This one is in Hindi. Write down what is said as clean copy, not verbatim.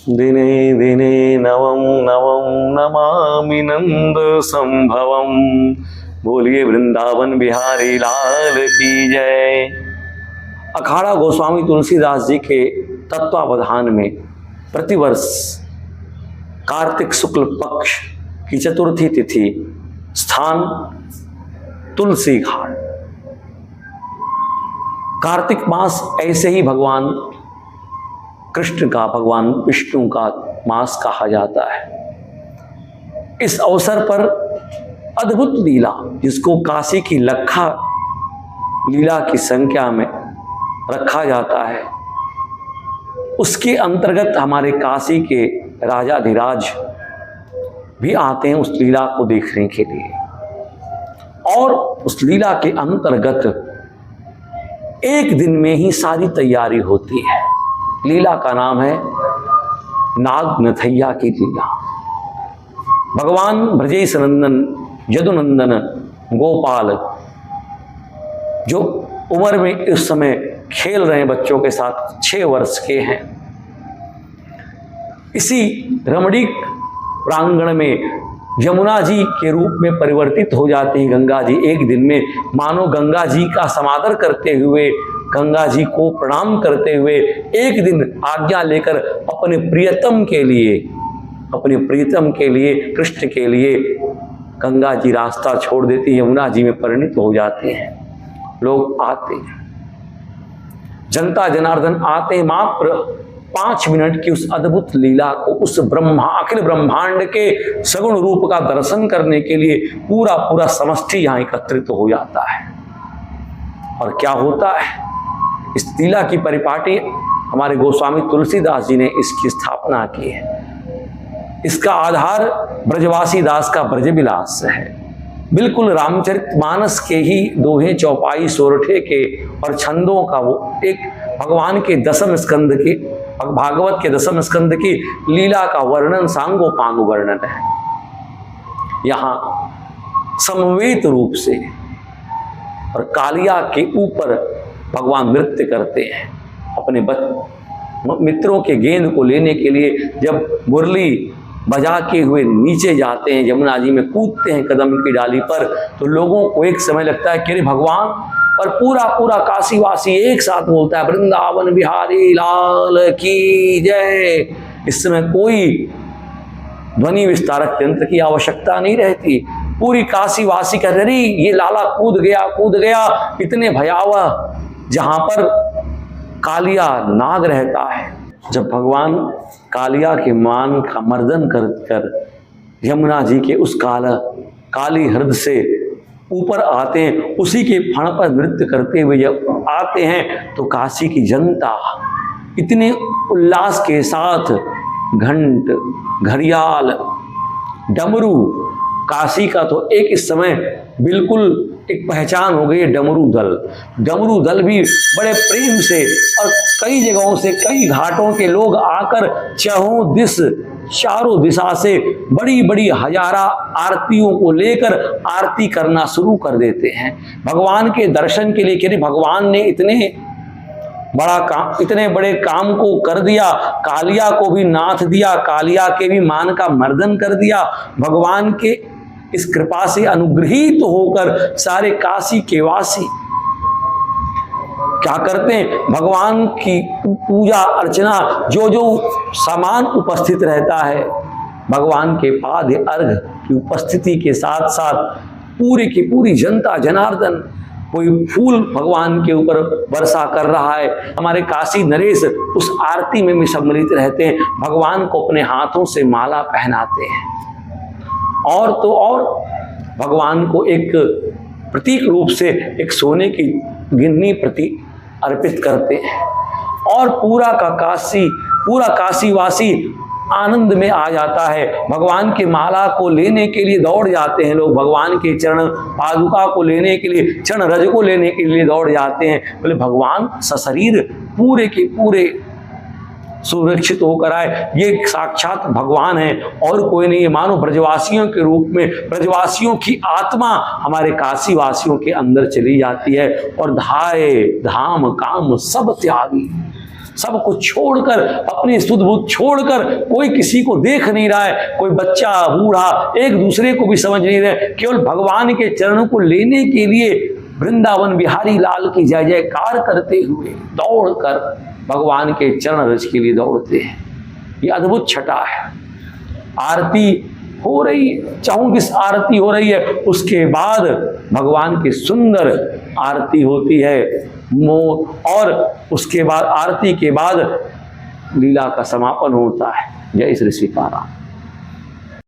दिने दिने नवम नवम नमामि नंद संभवम। बोलिए वृंदावन बिहारी लाल की जय। अखाड़ा गोस्वामी तुलसीदास जी के तत्वावधान में प्रतिवर्ष कार्तिक शुक्ल पक्ष की चतुर्थी तिथि, स्थान तुलसी घाट। कार्तिक मास ऐसे ही भगवान कृष्ण का, भगवान विष्णु का मास कहा जाता है। इस अवसर पर अद्भुत लीला, जिसको काशी की लखा लीला की संख्या में रखा जाता है, उसके अंतर्गत हमारे काशी के राजाधिराज भी आते हैं उस लीला को देखने के लिए। और उस लीला के अंतर्गत एक दिन में ही सारी तैयारी होती है। लीला का नाम है नाग नथैया की लीला। भगवान ब्रजेश नंदन यदुनंदन गोपाल, जो उम्र में इस समय खेल रहे हैं बच्चों के साथ, 6 वर्ष के हैं, इसी रमणीक प्रांगण में यमुना जी के रूप में परिवर्तित हो जाते हैं गंगा जी। एक दिन में मानो गंगा जी का समादर करते हुए, गंगा जी को प्रणाम करते हुए एक दिन आज्ञा लेकर अपने प्रियतम के लिए कृष्ण के लिए गंगा जी रास्ता छोड़ देती, यमुना जी में परिणित हो जाते हैं। लोग आते हैं, जनता जनार्दन आते हैं, मात्र 5 मिनट की उस अद्भुत लीला को, उस अखिल ब्रह्मांड के सगुण रूप का दर्शन करने के लिए पूरा समष्टि यहाँ एकत्रित हो जाता है। और क्या होता है, इस लीला की परिपाटी हमारे गोस्वामी तुलसीदास जी ने इसकी स्थापना की है। इसका आधार ब्रजवासी दास का ब्रजविलास है। बिल्कुल रामचरितमानस के ही दोहे चौपाई सोरठे के और छंदों का वो एक भगवान के दसम स्कंद की, भागवत के दसम स्कंद की लीला का वर्णन, सांगोपांग वर्णन है। यहाँ समवेत रूप से और कालिया के ऊपर भगवान नृत्य करते हैं। अपने मित्रों के गेंद को लेने के लिए जब मुरली बजा के हुए नीचे जाते हैं, यमुना जी में कूदते हैं कदम की डाली पर, तो लोगों को एक समय लगता है कि अरे भगवान, और पूरा काशीवासी एक साथ बोलता है वृंदावन बिहारी लाल की जय। इस समय कोई ध्वनि विस्तारक यंत्र की आवश्यकता नहीं रहती। पूरी काशीवासी कह रहे ये लाला कूद गया। इतने भयावह जहां पर कालिया नाग रहता है, जब भगवान कालिया के मान का मर्दन कर यमुना जी के उस काली हृद से ऊपर आते हैं, उसी के फण पर नृत्य करते हुए जब आते हैं, तो काशी की जनता इतने उल्लास के साथ घंट, घड़ियाल, डमरू, काशी का तो एक इस समय बिल्कुल एक पहचान हो गई है डमरू दल भी बड़े प्रेम से और कई जगहों से, कई घाटों के लोग आकर चारों दिशा से बड़ी हजारा आरतियों को लेकर आरती करना शुरू कर देते हैं भगवान के दर्शन के लिए। कि भगवान ने इतने बड़े काम को कर दिया, कालिया को भी नाथ दिया, कालिया के भी मान का मर्दन कर दिया। भगवान के इस कृपा से अनुग्रहित होकर सारे काशी के वासी क्या करते हैं, भगवान की पूजा अर्चना, जो सामान उपस्थित रहता है, भगवान के पाद अर्घ की उपस्थिति के साथ साथ पूरी की पूरी जनता जनार्दन, कोई फूल भगवान के ऊपर वर्षा कर रहा है। हमारे काशी नरेश उस आरती में भी सम्मिलित रहते हैं, भगवान को अपने हाथों से माला पहनाते हैं और तो और भगवान को एक प्रतीक रूप से एक सोने की गिन्नी प्रति अर्पित करते हैं। और पूरा काशीवासी आनंद में आ जाता है। भगवान के माला को लेने के लिए दौड़ जाते हैं लोग, भगवान के चरण पादुका को लेने के लिए, चरण रज को लेने के लिए दौड़ जाते हैं। बोले भगवान सशरीर पूरे के पूरे सुरक्षित होकर आए, ये साक्षात भगवान है और कोई नहीं है। मानो ब्रजवासियों के रूप में ब्रजवासियों की आत्मा हमारे काशी वासियों के अंदर चली जाती है और धाम काम सब त्यागी सब कुछ छोड़कर, अपनी सुध बुध छोड़कर, कोई किसी को देख नहीं रहा है, कोई बच्चा बूढ़ा एक दूसरे को भी समझ नहीं रहे, केवल भगवान के चरणों को लेने के लिए वृंदावन बिहारी लाल की जय जयकार करते हुए दौड़कर भगवान के चरण रज के लिए दौड़ते हैं। ये अद्भुत छटा है। आरती हो रही, 34 आरती हो रही है, उसके बाद भगवान की सुंदर आरती होती है और उसके बाद आरती के बाद लीला का समापन होता है। जय श्री सीताराम।